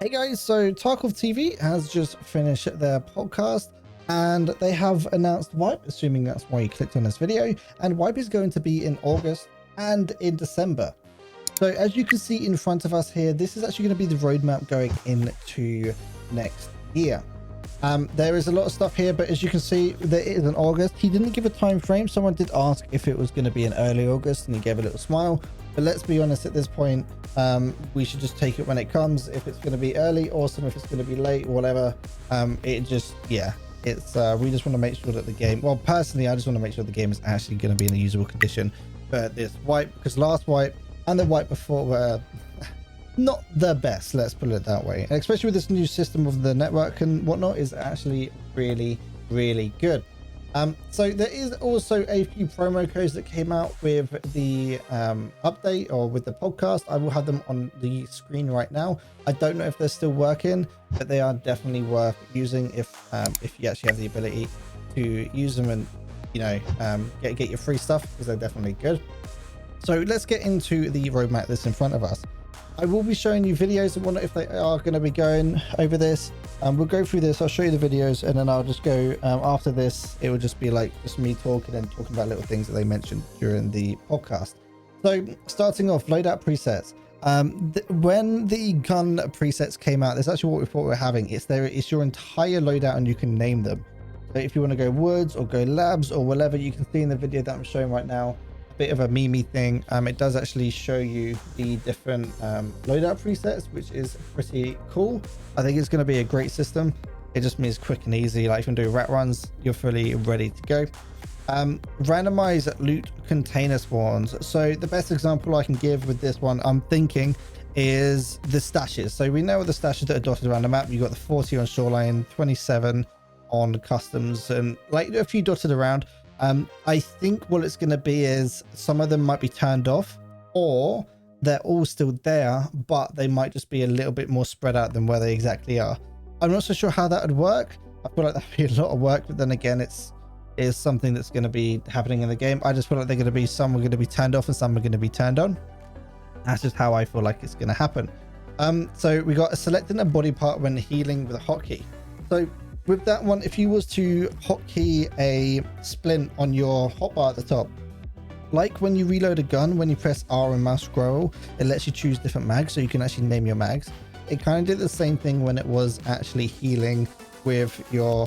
Hey guys, so Tarkov TV has just finished their podcast and they have announced Wipe, assuming that's why you clicked on this video, and Wipe is going to be in August and in December. So as you can see in front of us here, this is actually going to be the roadmap going into next year. There is a lot of stuff here, but as you can see, there is an August. He didn't give a time frame. Someone did ask if it was going to be in early August and he gave a little smile, but let's be honest, at this point, we should just take it when it comes. If it's going to be early, awesome. If it's going to be late, whatever, it just, yeah, it's we just want to make sure that the game, well, personally, I just want to make sure the game is actually going to be in a usable condition for this Wipe, because last Wipe and the Wipe before were not the best, let's put it that way. And especially with this new system of the network and whatnot, is actually really good. So there is also a few promo codes that came out with the update or with the podcast. I will have them on the screen right now. I don't know if they're still working, but they are definitely worth using if you actually have the ability to use them and, you know, get your free stuff, because they're definitely good. So let's get into the roadmap that's in front of us. I will be showing you videos and whatnot if they are going to be going over this. We'll go through this, I'll show you the videos, and then I'll just go after this. It will just be like just me talking and talking about little things that they mentioned during the podcast. So starting off, loadout presets. When the gun presets came out, that's actually what we thought we were having. It's your entire loadout and you can name them. So if you want to go woods or go labs or whatever, you can see in the video that I'm showing right now, bit of a meme thing. It does actually show you the different loadout presets, which is pretty cool. I think it's going to be a great system. It just means quick and easy. Like, you can do rat runs, you're fully ready to go. Randomize loot container spawns. So the best example I can give with this one, I'm thinking, is the stashes. So we know the stashes that are dotted around the map. You got the 40 on shoreline, 27 on customs, and like a few dotted around. I think what it's going to be is some of them might be turned off, or they're all still there, but they might just be a little bit more spread out than where they exactly are. I'm not so sure how that would work. I feel like that'd be a lot of work, but then again, it is something that's going to be happening in the game. I just feel like they're going to be, some are going to be turned off and some are going to be turned on. That's just how I feel like it's going to happen. So we got selecting a body part when healing with a hotkey. So with that one, if you was to hotkey a splint on your hotbar at the top, like when you reload a gun, when you press R and mouse scroll, it lets you choose different mags, so you can actually name your mags. It kind of did the same thing when it was actually healing with your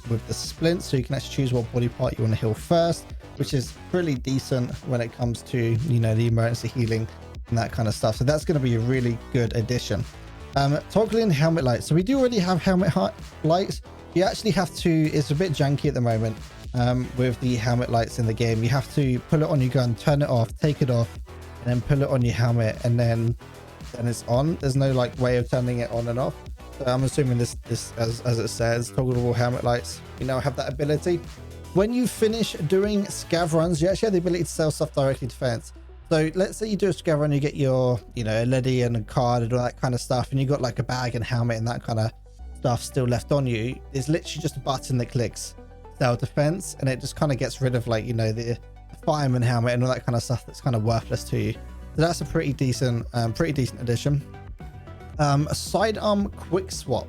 with the splint, so you can actually choose what body part you want to heal first, which is pretty decent when it comes to, you know, the emergency healing and that kind of stuff. So that's going to be a really good addition. Toggling helmet lights. So we do already have helmet lights. You actually have to, it's a bit janky at the moment with the helmet lights in the game. You have to pull it on your gun, turn it off, take it off, and then pull it on your helmet, and then it's on. There's no like way of turning it on and off. So I'm assuming this as it says, toggleable helmet lights, you now have that ability. When you finish doing scav runs, you actually have the ability to sell stuff directly to fans. So let's say you do a scav run, you get your, you know, a leady and a card and all that kind of stuff, and you got like a bag and helmet and that kind of stuff still left on you. There's literally just a button that clicks sell defense, and it just kind of gets rid of, like, you know, the fireman helmet and all that kind of stuff that's kind of worthless to you. So that's a pretty decent addition. A sidearm quick swap.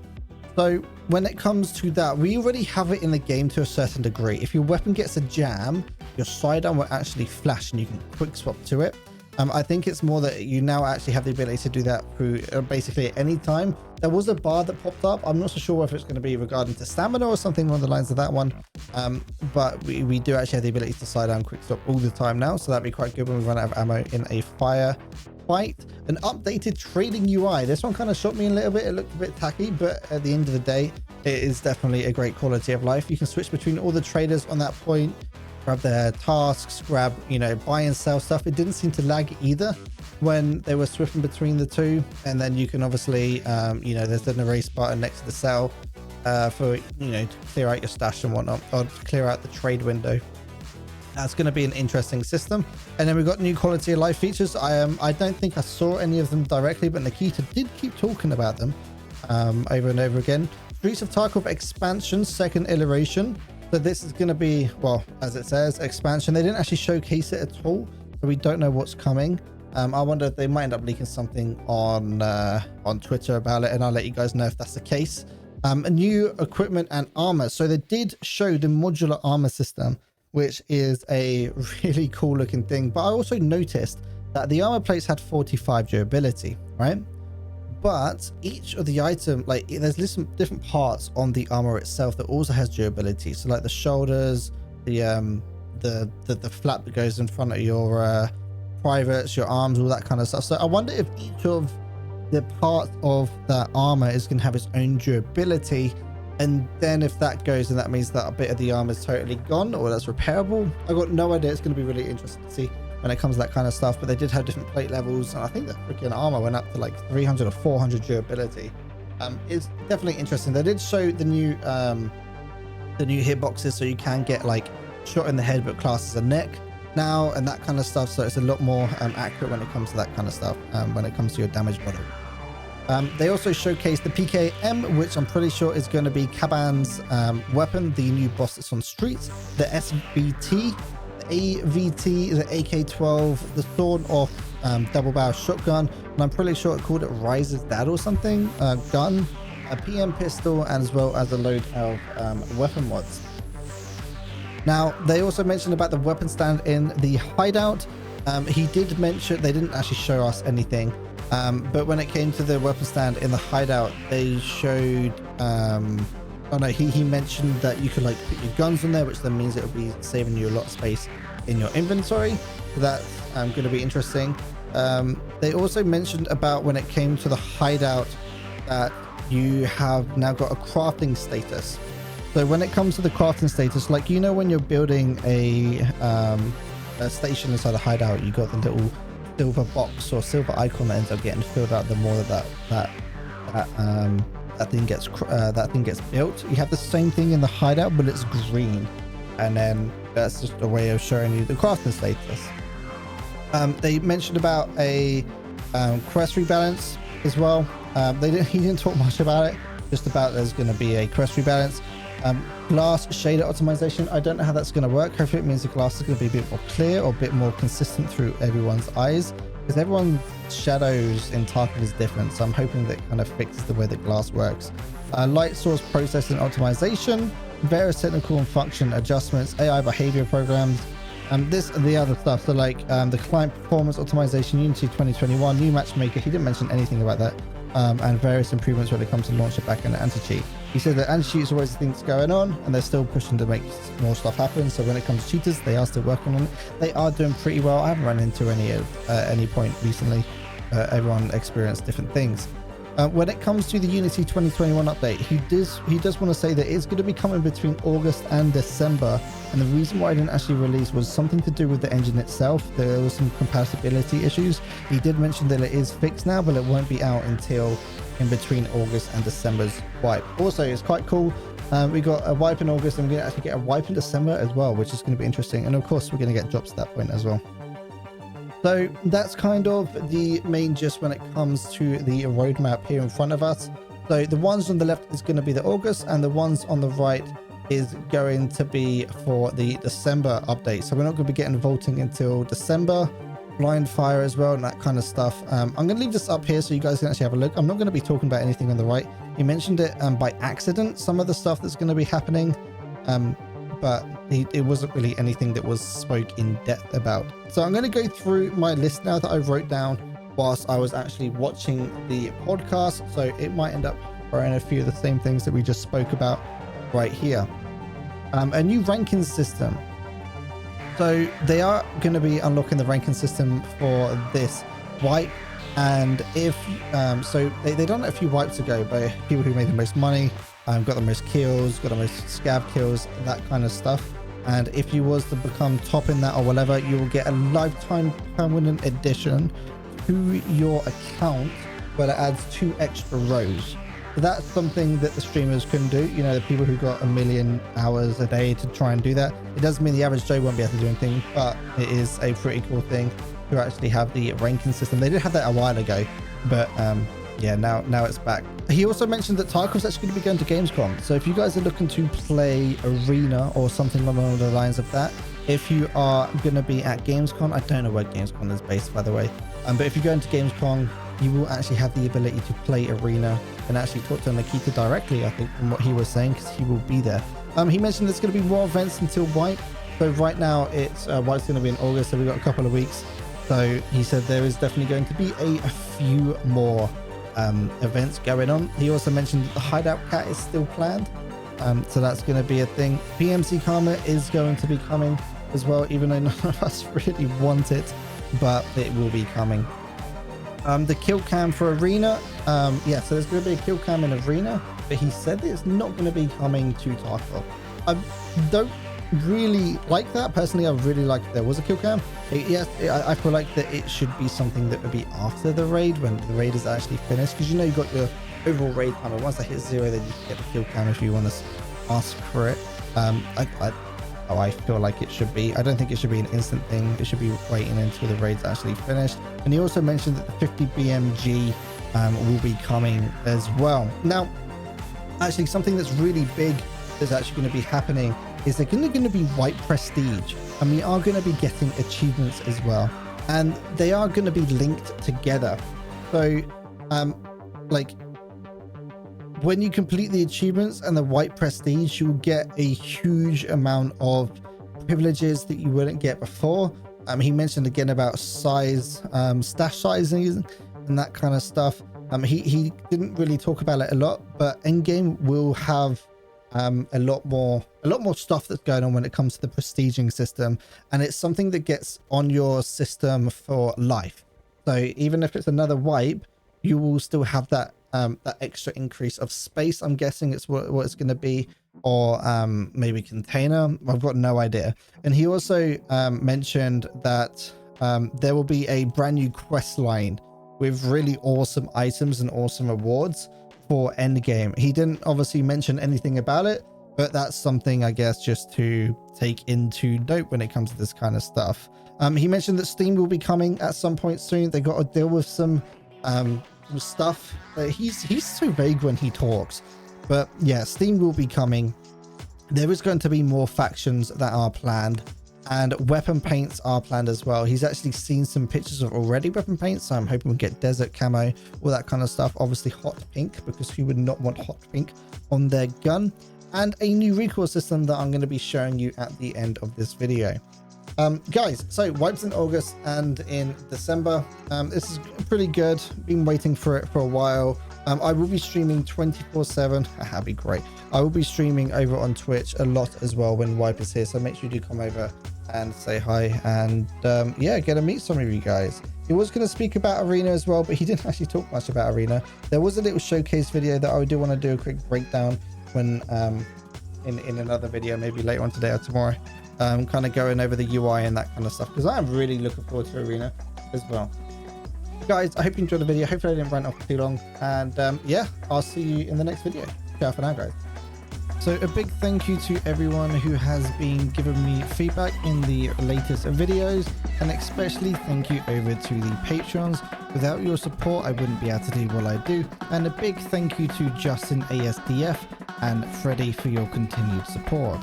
So when it comes to that, we already have it in the game to a certain degree. If your weapon gets a jam, your sidearm will actually flash and you can quick swap to it. I think it's more that you now actually have the ability to do that through basically at any time. There was a bar that popped up. I'm not so sure whether it's going to be regarding to stamina or something along the lines of that one. But we do actually have the ability to sidearm quick stop all the time now. So that'd be quite good when we run out of ammo in a fire fight. An updated trading UI. This one kind of shocked me a little bit. It looked a bit tacky, but at the end of the day, it is definitely a great quality of life. You can switch between all the traders on that point. Grab their tasks, grab, you know, buy and sell stuff. It didn't seem to lag either when they were switching between the two. And then you can obviously, you know, there's an erase button next to the sell for, you know, to clear out your stash and whatnot, or to clear out the trade window. That's going to be an interesting system. And then we've got new quality of life features. I don't think I saw any of them directly, but Nikita did keep talking about them over and over again. Streets of Tarkov expansion, second iteration. So this is going to be, well, as it says, expansion. They didn't actually showcase it at all, so we don't know what's coming. I wonder if they might end up leaking something on Twitter about it, and I'll let you guys know if that's the case. New equipment and armor. So they did show the modular armor system, which is a really cool looking thing. But I also noticed that the armor plates had 45 durability, right? But each of the item, like there's different parts on the armor itself that also has durability. So like the shoulders, the flap that goes in front of your privates, your arms, all that kind of stuff. So I wonder if each of the parts of that armor is going to have its own durability, and then if that goes, then that means that a bit of the armor is totally gone, or that's repairable. I got no idea. It's going to be really interesting to see when it comes to that kind of stuff. But they did have different plate levels, and I think the freaking armor went up to like 300 or 400 durability. It's definitely interesting. They did show the new hitboxes, so you can get like shot in the head but class as a neck now, and that kind of stuff. So it's a lot more accurate when it comes to that kind of stuff, when it comes to your damage model. They also showcased the PKM, which I'm pretty sure is going to be Caban's weapon, the new boss that's on streets, the SVT, the AVT, the AK-12, the sawed-off double barrel shotgun, and I'm pretty sure it called it Rise's Dad or something, gun, a PM pistol, and as well as a load of weapon mods. Now, they also mentioned about the weapon stand in the hideout. He did mention, they didn't actually show us anything, but when it came to the weapon stand in the hideout, they showed, oh no, he mentioned that you could like put your guns on there, which then means it'll be saving you a lot of space in your inventory. So that's going to be interesting. They also mentioned about when it came to the hideout that you have now got a crafting status. So when it comes to the crafting status, like, you know, when you're building a station inside a hideout, you got the little silver box or silver icon that ends up getting filled out the more that thing gets built. You have the same thing in the hideout, but it's green, and then that's just a way of showing you the crafting status. They mentioned about a quest rebalance as well. He didn't talk much about it, just about there's going to be a quest rebalance. Glass shader optimization, I don't know how that's going to work. Hopefully it means the glass is going to be a bit more clear or a bit more consistent through everyone's eyes, because everyone's shadows in Tarkov is different, so I'm hoping that kind of fixes the way that glass works. Light source processing optimization, various technical and function adjustments, AI behavior programs, this and the other stuff. So like the client performance optimization, Unity 2021, new matchmaker, he didn't mention anything about that. And various improvements when it comes to launcher back and anti-cheat. He said that anti-cheat is always things going on, and they're still pushing to make more stuff happen. So when it comes to cheaters, they are still working on it. They are doing pretty well. I haven't run into any point recently. Everyone experienced different things. When it comes to the Unity 2021 update, he does want to say that it's going to be coming between August and December, and the reason why I didn't actually release was something to do with the engine itself. There was some compatibility issues. He did mention that it is fixed now, but it won't be out until in between August and December's wipe. Also, it's quite cool. We got a wipe in August, and we're going to actually get a wipe in December as well, which is going to be interesting. And of course, we're going to get drops at that point as well. So that's kind of the main gist when it comes to the roadmap here in front of us. So the ones on the left is going to be the August, and the ones on the right is going to be for the December update. So we're not going to be getting vaulting until December, blind fire as well, and that kind of stuff. I'm going to leave this up here so you guys can actually have a look. I'm not going to be talking about anything on the right. He mentioned it by accident, some of the stuff that's going to be happening, but it wasn't really anything that was spoke in depth about. So I'm going to go through my list now that I wrote down whilst I was actually watching the podcast. So it might end up throwing a few of the same things that we just spoke about right here. A new ranking system. So they are going to be unlocking the ranking system for this wipe. And if so they done it a few wipes ago by people who made the most money, got the most kills, got the most scav kills, that kind of stuff. And if you was to become top in that or whatever, you will get a lifetime permanent addition to your account where it adds 2 extra rows. So that's something that the streamers couldn't do. You know, the people who got 1 million hours a day to try and do that. It doesn't mean the average Joe won't be able to do anything, but it is a pretty cool thing to actually have the ranking system. They did have that a while ago, but yeah, now it's back. He also mentioned that Tarkov's actually going to be going to Gamescom. So if you guys are looking to play Arena or something along the lines of that, if you are going to be at Gamescom, I don't know where Gamescom is based, by the way, but if you go into Gamescom, you will actually have the ability to play Arena and actually talk to Nikita directly, I think, from what he was saying, because he will be there. He mentioned there's going to be more events until Wipe. So right now, it's Wipe's going to be in August, so we've got a couple of weeks. So he said there is definitely going to be a few more events going on. He also mentioned that the Hideout Cat is still planned. So that's going to be a thing. PMC Karma is going to be coming as well, even though none of us really want it, but it will be coming. The kill cam for Arena, yeah, so there's going to be a kill cam in Arena, but he said that it's not going to be coming to Tarkov. I don't really like that. Personally, I really like that there was a kill cam. Yes, I feel like that it should be something that would be after the raid, when the raid is actually finished, because you know, you've got your overall raid timer. Once I hit 0, then you can get the kill cam if you want to ask for it. I feel like it should be. I don't think it should be an instant thing. It should be waiting until the raid's actually finished. And he also mentioned that the 50 BMG will be coming as well. Now, actually, something that's really big that's actually going to be happening is they're going to be White Prestige, and we are going to be getting achievements as well, and they are going to be linked together. So, like, when you complete the achievements and the White Prestige, you'll get a huge amount of privileges that you wouldn't get before. He mentioned again about size, stash sizing and that kind of stuff. He didn't really talk about it a lot, but Endgame will have a lot more stuff that's going on when it comes to the prestiging system, and it's something that gets on your system for life. So even if it's another wipe, you will still have that that extra increase of space. I'm guessing it's what it's going to be, or maybe container. I've got no idea. And he also mentioned that there will be a brand new quest line with really awesome items and awesome rewards for Endgame. He didn't obviously mention anything about it, but that's something, I guess, just to take into note when it comes to this kind of stuff. He mentioned that Steam will be coming at some point soon. They got to deal with some stuff. He's so vague when he talks, but yeah, Steam will be coming. There is going to be more factions that are planned, and weapon paints are planned as well. He's actually seen some pictures of already weapon paints, so I'm hoping we get desert camo, all that kind of stuff. Obviously hot pink, because who would not want hot pink on their gun, and a new recoil system that I'm going to be showing you at the end of this video. Guys, so wipes in August and in December. This is pretty good. Been waiting for it for a while. I will be streaming 24/7. That'd be great. I will be streaming over on Twitch a lot as well when Wipe is here, so make sure you do come over and say hi, and yeah, get to meet some of you guys. He was going to speak about Arena as well, but he didn't actually talk much about Arena. There was a little showcase video that I do want to do a quick breakdown when in another video, maybe later on today or tomorrow, kind of going over the UI and that kind of stuff, because I am really looking forward to Arena as well. Guys, I hope you enjoyed the video. Hopefully I didn't rant off too long, and yeah, I'll see you in the next video. Ciao for now, guys. So a big thank you to everyone who has been giving me feedback in the latest videos, and especially thank you over to the Patreons. Without your support, I wouldn't be able to do what I do. And a big thank you to Justin ASDF and Freddie for your continued support.